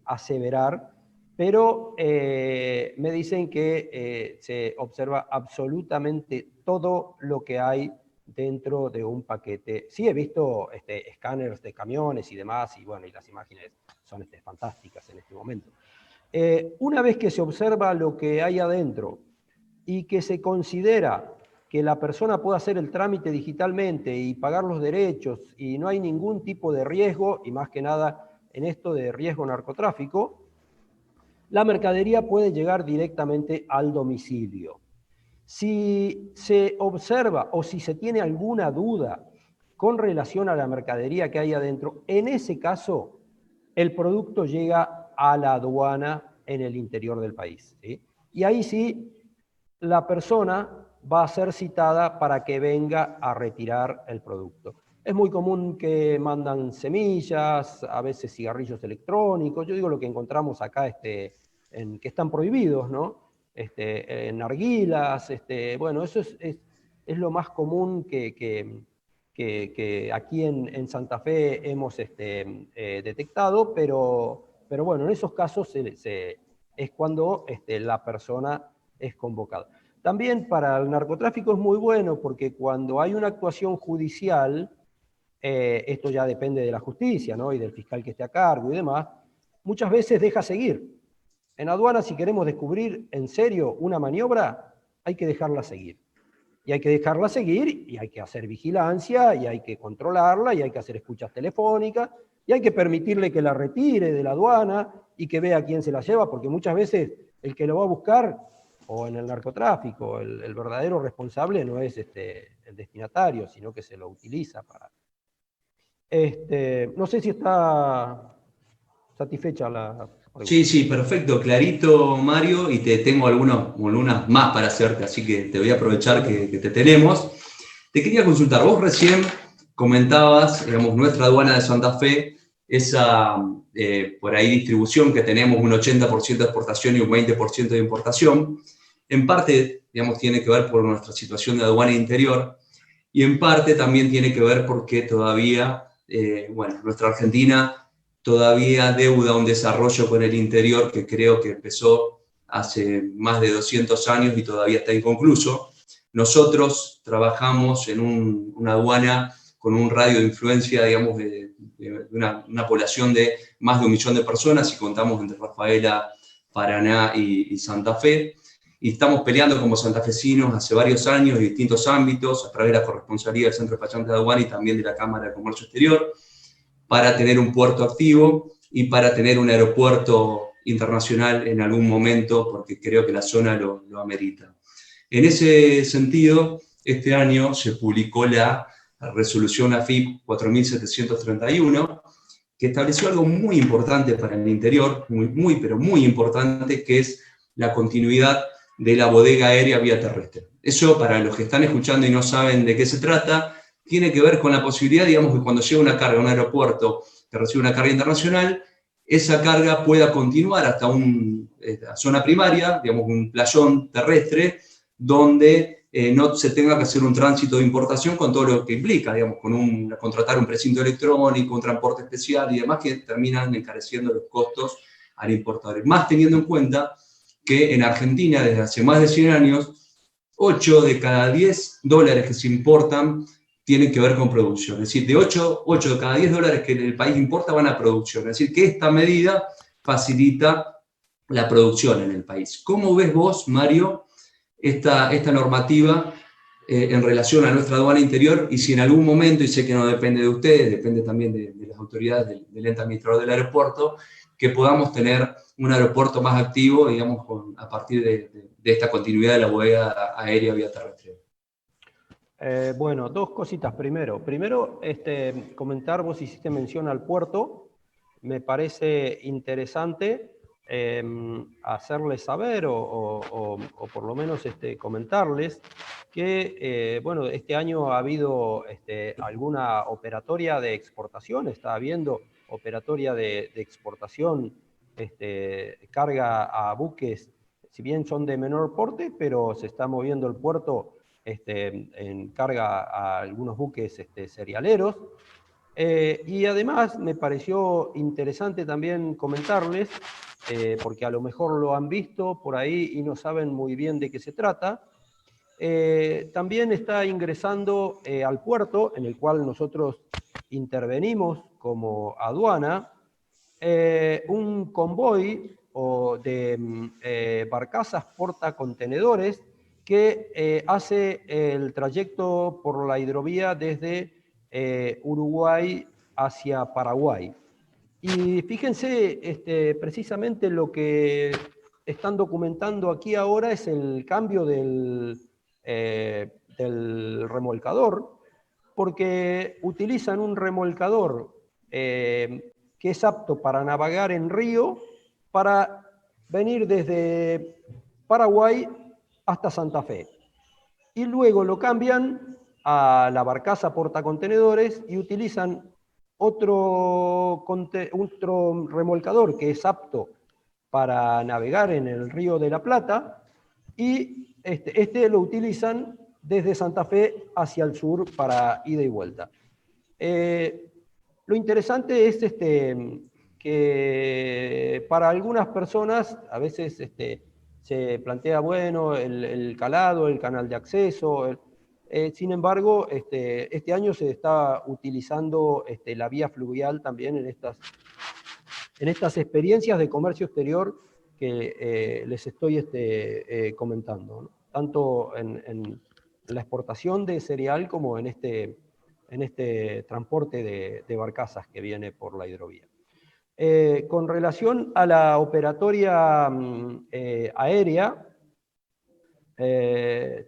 aseverar, pero me dicen que se observa absolutamente todo lo que hay dentro de un paquete. Sí he visto escáneres de camiones y demás, y bueno, y las imágenes son fantásticas en este momento. Una vez que se observa lo que hay adentro y que se considera que la persona puede hacer el trámite digitalmente y pagar los derechos y no hay ningún tipo de riesgo, y más que nada en esto de riesgo narcotráfico, la mercadería puede llegar directamente al domicilio. Si se observa o si se tiene alguna duda con relación a la mercadería que hay adentro, en ese caso el producto llega a la aduana en el interior del país, ¿sí? Y ahí sí, la persona va a ser citada para que venga a retirar el producto. Es muy común que mandan semillas, a veces cigarrillos electrónicos, yo digo lo que encontramos acá que están prohibidos, ¿no? En narguilas, bueno, eso es lo más común que aquí en Santa Fe hemos detectado, pero bueno, en esos casos es cuando la persona es convocada. También para el narcotráfico es muy bueno porque cuando hay una actuación judicial, esto ya depende de la justicia, ¿no? Y del fiscal que esté a cargo y demás, muchas veces deja seguir. En aduana, si queremos descubrir en serio una maniobra, hay que dejarla seguir. Y hay que dejarla seguir, y hay que hacer vigilancia, y hay que controlarla, y hay que hacer escuchas telefónicas, y hay que permitirle que la retire de la aduana y que vea quién se la lleva, porque muchas veces el que lo va a buscar, o en el narcotráfico, el verdadero responsable no es el destinatario, sino que se lo utiliza para... no sé si está satisfecha la Sí, pregunta. sí, perfecto, clarito, Mario, y te tengo algunas más para hacerte, así que te voy a aprovechar que te tenemos. Te quería consultar, vos recién comentabas, digamos, nuestra aduana de Santa Fe, esa por ahí distribución que tenemos, un 80% de exportación y un 20% de importación. En parte, digamos, tiene que ver por nuestra situación de aduana interior y en parte también tiene que ver porque todavía, bueno, nuestra Argentina todavía deuda un desarrollo con el interior que creo que empezó hace más de 200 años y todavía está inconcluso. Nosotros trabajamos en una aduana con un radio de influencia, digamos, de una población de más de 1 millón de personas, y contamos entre Rafaela, Paraná y Santa Fe. Y estamos peleando como santafesinos hace varios años en distintos ámbitos, a través de la corresponsalía del Centro Despachante de Aduana y también de la Cámara de Comercio Exterior, para tener un puerto activo y para tener un aeropuerto internacional en algún momento, porque creo que la zona lo amerita. En ese sentido, este año se publicó la resolución AFIP 4731, que estableció algo muy importante para el interior, pero muy importante, que es la continuidad de la bodega aérea vía terrestre. Eso, para los que están escuchando y no saben de qué se trata, tiene que ver con la posibilidad, digamos, que cuando llega una carga a un aeropuerto que recibe una carga internacional, esa carga pueda continuar hasta una zona primaria, digamos, un playón terrestre, donde no se tenga que hacer un tránsito de importación con todo lo que implica, digamos, contratar un precinto electrónico, un transporte especial y demás, que terminan encareciendo los costos al importador. Más teniendo en cuenta que en Argentina, desde hace más de 100 años, 8 de cada 10 dólares que se importan tienen que ver con producción. Es decir, de 8 de cada 10 dólares que el país importa van a producción. Es decir, que esta medida facilita la producción en el país. ¿Cómo ves vos, Mario, esta normativa en relación a nuestra aduana interior? Y si en algún momento, y sé que no depende de ustedes, depende también de las autoridades del ente administrador del aeropuerto, que podamos tener un aeropuerto más activo, digamos, a partir de esta continuidad de la bodega aérea vía terrestre. Bueno, dos cositas. Primero, comentar, vos hiciste mención al puerto. Me parece interesante hacerles saber o por lo menos comentarles que, bueno, este año ha habido alguna operatoria de exportación, está habiendo operatoria de exportación, carga a buques, si bien son de menor porte, pero se está moviendo el puerto en carga a algunos buques cerealeros. Y además me pareció interesante también comentarles, porque a lo mejor lo han visto por ahí y no saben muy bien de qué se trata, también está ingresando al puerto, en el cual nosotros intervenimos como aduana, un convoy de barcazas portacontenedores que hace el trayecto por la hidrovía desde Uruguay hacia Paraguay. Y fíjense, precisamente lo que están documentando aquí ahora es el cambio del remolcador, porque utilizan un remolcador que es apto para navegar en río, para venir desde Paraguay hasta Santa Fe. Y luego lo cambian a la barcaza portacontenedores y utilizan otro remolcador que es apto para navegar en el Río de la Plata, y este lo utilizan desde Santa Fe hacia el sur para ida y vuelta. Lo interesante es que para algunas personas a veces se plantea, bueno, el calado, el canal de acceso. Sin embargo, este año se está utilizando la vía fluvial también en estas experiencias de comercio exterior que les estoy comentando, ¿no? Tanto en la exportación de cereal como en este transporte de barcazas que viene por la hidrovía. Con relación a la operatoria aérea,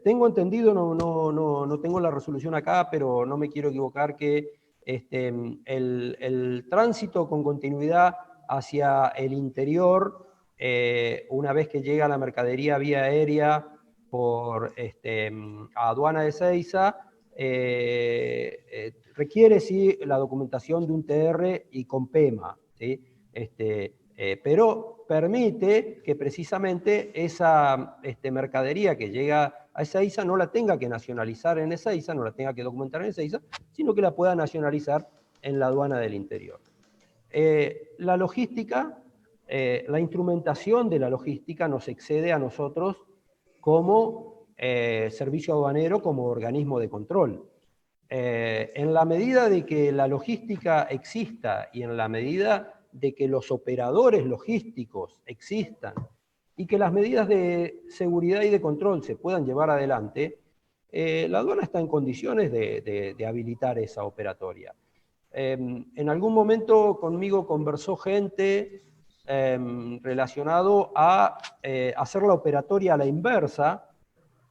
tengo entendido, no tengo la resolución acá, pero no me quiero equivocar, que el tránsito con continuidad hacia el interior, una vez que llega la mercadería vía aérea por aduana de Ezeiza, requiere sí la documentación de un TR y con PEMA, ¿sí? Pero permite que precisamente esa mercadería que llega a Ezeiza no la tenga que nacionalizar en Ezeiza, no la tenga que documentar en Ezeiza, sino que la pueda nacionalizar en la aduana del interior. La logística, la instrumentación de la logística nos excede a nosotros como servicio aduanero, como organismo de control. En la medida de que la logística exista y en la medida de que los operadores logísticos existan y que las medidas de seguridad y de control se puedan llevar adelante, la aduana está en condiciones de habilitar esa operatoria. En algún momento conmigo conversó gente relacionado a hacer la operatoria a la inversa,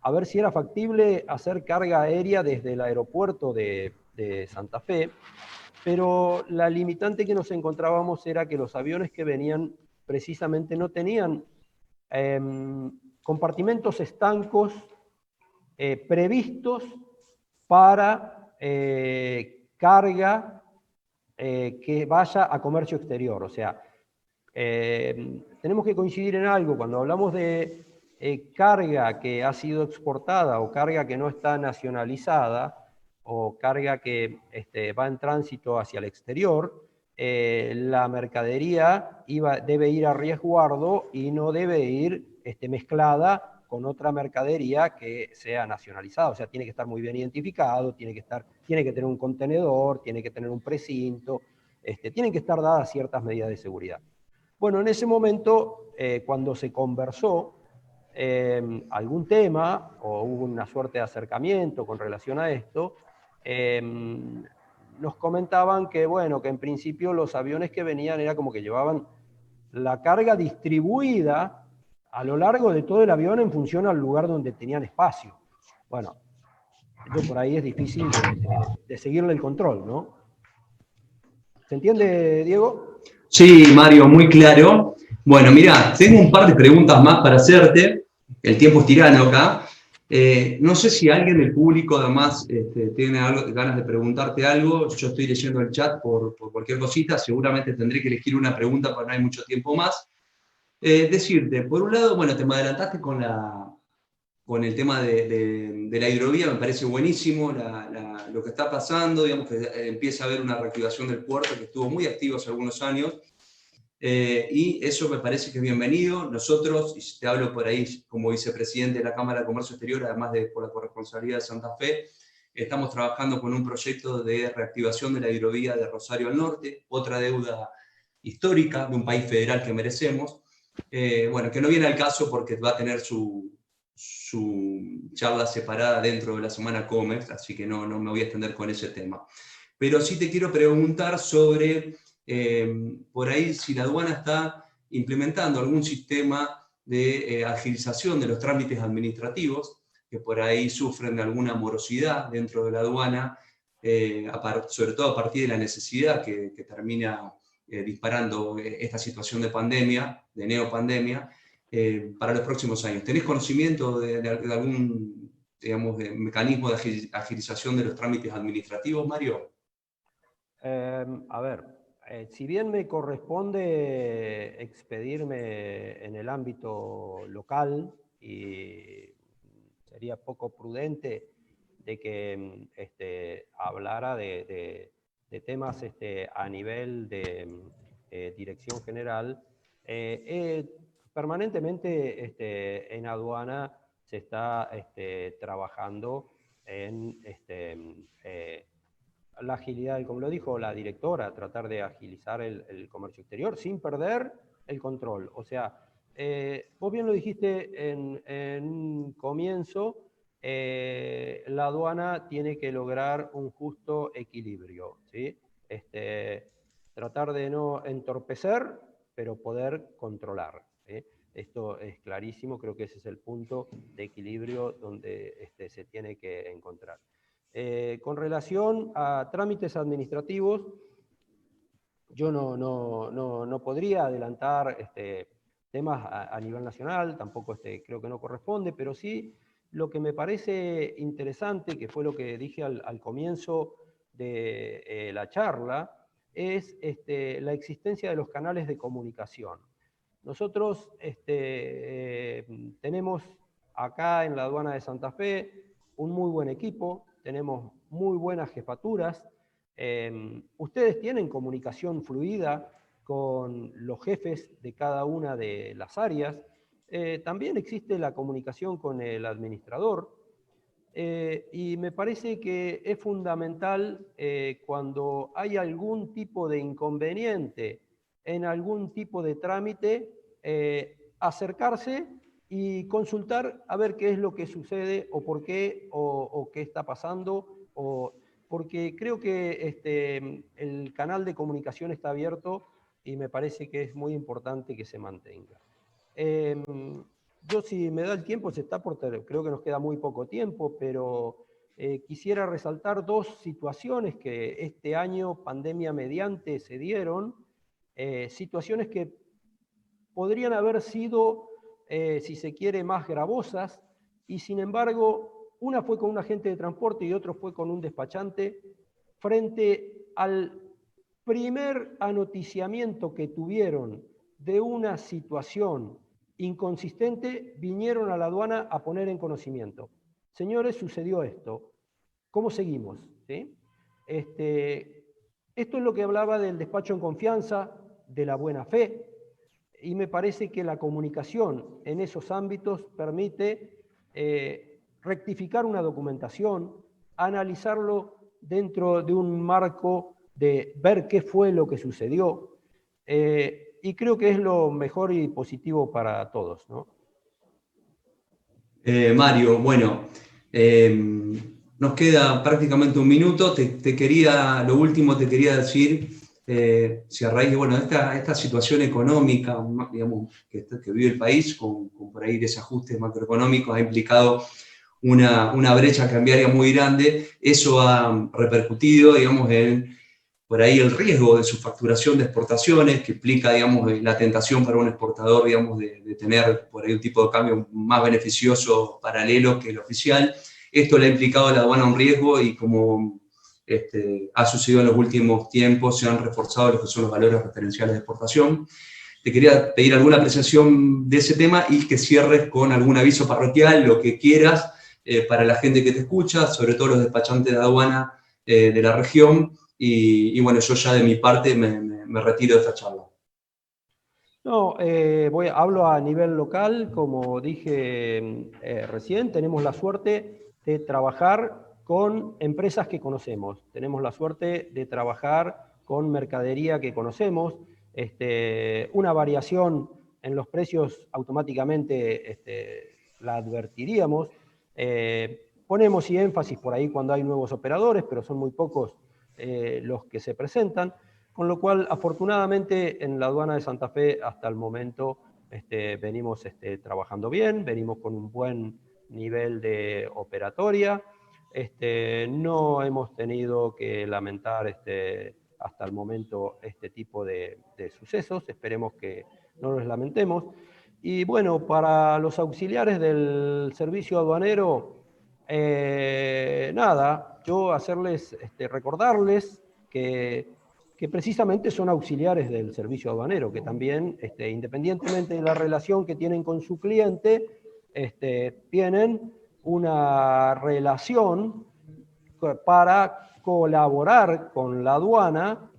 a ver si era factible hacer carga aérea desde el aeropuerto de Santa Fe, pero la limitante que nos encontrábamos era que los aviones que venían precisamente no tenían compartimentos estancos previstos para carga que vaya a comercio exterior. O sea, tenemos que coincidir en algo. Cuando hablamos de carga que ha sido exportada o carga que no está nacionalizada o carga que va en tránsito hacia el exterior, la mercadería debe ir a resguardo y no debe ir mezclada con otra mercadería que sea nacionalizada. O sea, tiene que estar muy bien identificado, tiene que tener un contenedor, tiene que tener un precinto, tienen que estar dadas ciertas medidas de seguridad. Bueno, en ese momento, cuando se conversó algún tema, o hubo una suerte de acercamiento con relación a esto, nos comentaban que, bueno, que en principio los aviones que venían era como que llevaban la carga distribuida a lo largo de todo el avión en función al lugar donde tenían espacio. Bueno, esto por ahí es difícil de seguirle el control, ¿no? ¿Se entiende, Diego? Sí, Mario, muy claro. Bueno, mira, tengo un par de preguntas más para hacerte. El tiempo es tirano acá. No sé si alguien del público además tiene ganas de preguntarte algo. Yo estoy leyendo el chat por cualquier cosita. Seguramente tendré que elegir una pregunta porque no hay mucho tiempo más. Decirte, por un lado, bueno, te me adelantaste con el tema de la hidrovía, me parece buenísimo lo que está pasando, digamos que empieza a haber una reactivación del puerto que estuvo muy activo hace algunos años, y eso me parece que es bienvenido. Nosotros, y te hablo por ahí como vicepresidente de la Cámara de Comercio Exterior, además de por la corresponsabilidad de Santa Fe, estamos trabajando con un proyecto de reactivación de la hidrovía de Rosario al Norte, otra deuda histórica de un país federal que merecemos. Bueno, que no viene al caso porque va a tener su su charla separada dentro de la Semana Comex, así que no me voy a extender con ese tema. Pero sí te quiero preguntar sobre, por ahí, si la aduana está implementando algún sistema de agilización de los trámites administrativos, que por ahí sufren de alguna morosidad dentro de la aduana, sobre todo a partir de la necesidad que termina disparando esta situación de pandemia, de neopandemia, para los próximos años. ¿Tenés conocimiento de algún, digamos, de mecanismo de agilización de los trámites administrativos, Mario? A ver, si bien me corresponde expedirme en el ámbito local, y sería poco prudente de que hablara de temas a nivel de dirección general, permanentemente en aduana se está trabajando en la agilidad, como lo dijo la directora, tratar de agilizar el comercio exterior sin perder el control. O sea, vos bien lo dijiste en un comienzo, la aduana tiene que lograr un justo equilibrio, ¿sí? Tratar de no entorpecer, pero poder controlar, ¿sí? Esto es clarísimo, creo que ese es el punto de equilibrio donde se tiene que encontrar. Con relación a trámites administrativos, yo no podría adelantar temas a nivel nacional, tampoco creo que no corresponde, pero sí lo que me parece interesante, que fue lo que dije al comienzo de la charla, es la existencia de los canales de comunicación. Nosotros tenemos acá en la aduana de Santa Fe un muy buen equipo, tenemos muy buenas jefaturas. Ustedes tienen comunicación fluida con los jefes de cada una de las áreas. También existe la comunicación con el administrador. Y me parece que es fundamental cuando hay algún tipo de inconveniente en algún tipo de trámite, acercarse y consultar a ver qué es lo que sucede o por qué o qué está pasando, porque creo que el canal de comunicación está abierto y me parece que es muy importante que se mantenga. Yo, si me da el tiempo, creo que nos queda muy poco tiempo, pero quisiera resaltar dos situaciones que este año, pandemia mediante, se dieron, situaciones que podrían haber sido, si se quiere, más gravosas, y sin embargo, una fue con un agente de transporte y otro fue con un despachante, frente al primer anoticiamiento que tuvieron de una situación inconsistente, vinieron a la aduana a poner en conocimiento. Señores, sucedió esto. ¿Cómo seguimos? ¿Sí? Esto es lo que hablaba del despacho en confianza, de la buena fe, y me parece que la comunicación en esos ámbitos permite rectificar una documentación, analizarlo dentro de un marco de ver qué fue lo que sucedió, y creo que es lo mejor y positivo para todos, ¿no? Mario, bueno, nos queda prácticamente un minuto. Lo último te quería decir, si a raíz de esta situación económica, digamos, que vive el país, con por ahí desajustes macroeconómicos, ha implicado una brecha cambiaria muy grande. Eso ha repercutido, digamos, en por ahí el riesgo de su facturación de exportaciones, que implica, digamos, la tentación para un exportador, digamos, de tener por ahí un tipo de cambio más beneficioso paralelo que el oficial. Esto le ha implicado a la aduana un riesgo y, como ha sucedido en los últimos tiempos, se han reforzado lo que son los valores referenciales de exportación. Te quería pedir alguna apreciación de ese tema y que cierres con algún aviso parroquial, lo que quieras, para la gente que te escucha, sobre todo los despachantes de aduana de la región. Y bueno, yo ya de mi parte me retiro de esta charla. No, hablo a nivel local, como dije recién, tenemos la suerte de trabajar con empresas que conocemos, tenemos la suerte de trabajar con mercadería que conocemos, una variación en los precios automáticamente la advertiríamos. Ponemos sí énfasis por ahí cuando hay nuevos operadores, pero son muy pocos los que se presentan, con lo cual, afortunadamente, en la aduana de Santa Fe hasta el momento venimos trabajando bien, venimos con un buen nivel de operatoria, no hemos tenido que lamentar hasta el momento este tipo de sucesos, esperemos que no los lamentemos. Y bueno, para los auxiliares del servicio aduanero, nada, yo hacerles, recordarles que precisamente son auxiliares del servicio aduanero, que también, independientemente de la relación que tienen con su cliente, tienen una relación para colaborar con la aduana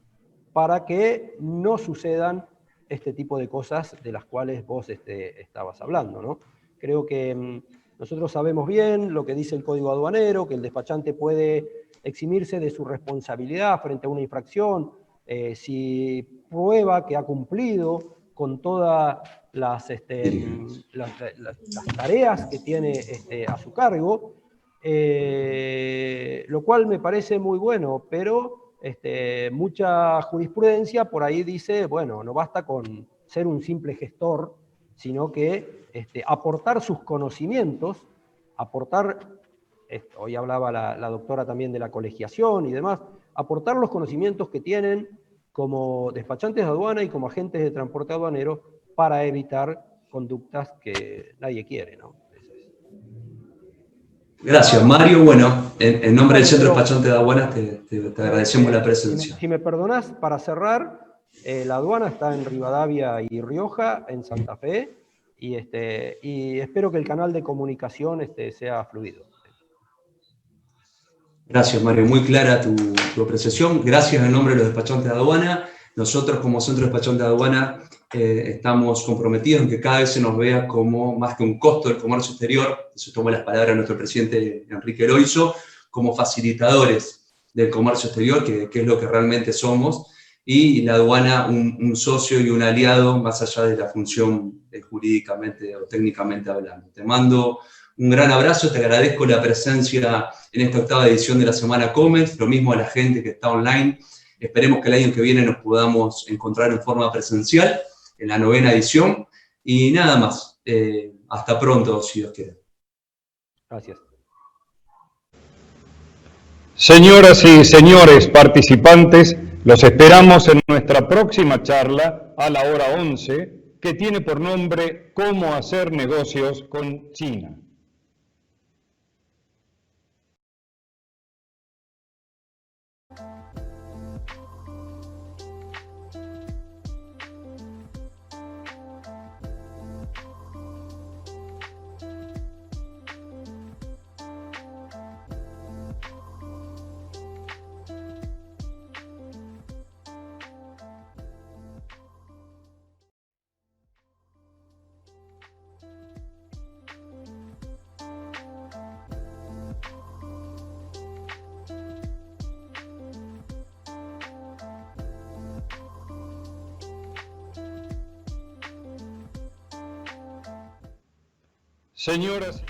para que no sucedan este tipo de cosas de las cuales vos estabas hablando, ¿no? Creo que nosotros sabemos bien lo que dice el Código Aduanero, que el despachante puede eximirse de su responsabilidad frente a una infracción si prueba que ha cumplido con todas las tareas que tiene a su cargo, lo cual me parece muy bueno, pero mucha jurisprudencia por ahí dice, bueno, no basta con ser un simple gestor, sino que aportar sus conocimientos, aportar, hoy hablaba la doctora también de la colegiación y demás, aportar los conocimientos que tienen como despachantes de aduana y como agentes de transporte aduanero para evitar conductas que nadie quiere, ¿no? Gracias, Mario. Bueno, en nombre del Centro Despachante de Aduanas te agradecemos la presencia. Si me perdonás, para cerrar, la aduana está en Rivadavia y Rioja, en Santa Fe, y espero que el canal de comunicación sea fluido. Gracias, Mario. Muy clara tu apreciación. Gracias en nombre de los despachantes de aduana. Nosotros, como Centro Despachante de Aduana, estamos comprometidos en que cada vez se nos vea como más que un costo del comercio exterior, eso toma las palabras de nuestro presidente Enrique Loizo, como facilitadores del comercio exterior, que es lo que realmente somos, y la aduana un socio y un aliado más allá de la función jurídicamente o técnicamente hablando. Te mando un gran abrazo, te agradezco la presencia en esta octava edición de la Semana Comex, lo mismo a la gente que está online. Esperemos que el año que viene nos podamos encontrar en forma presencial, en la 9ª edición. Y nada más. Hasta pronto, si Dios quiere. Gracias. Señoras y señores participantes, los esperamos en nuestra próxima charla a la hora 11, que tiene por nombre ¿Cómo hacer negocios con China? Señoras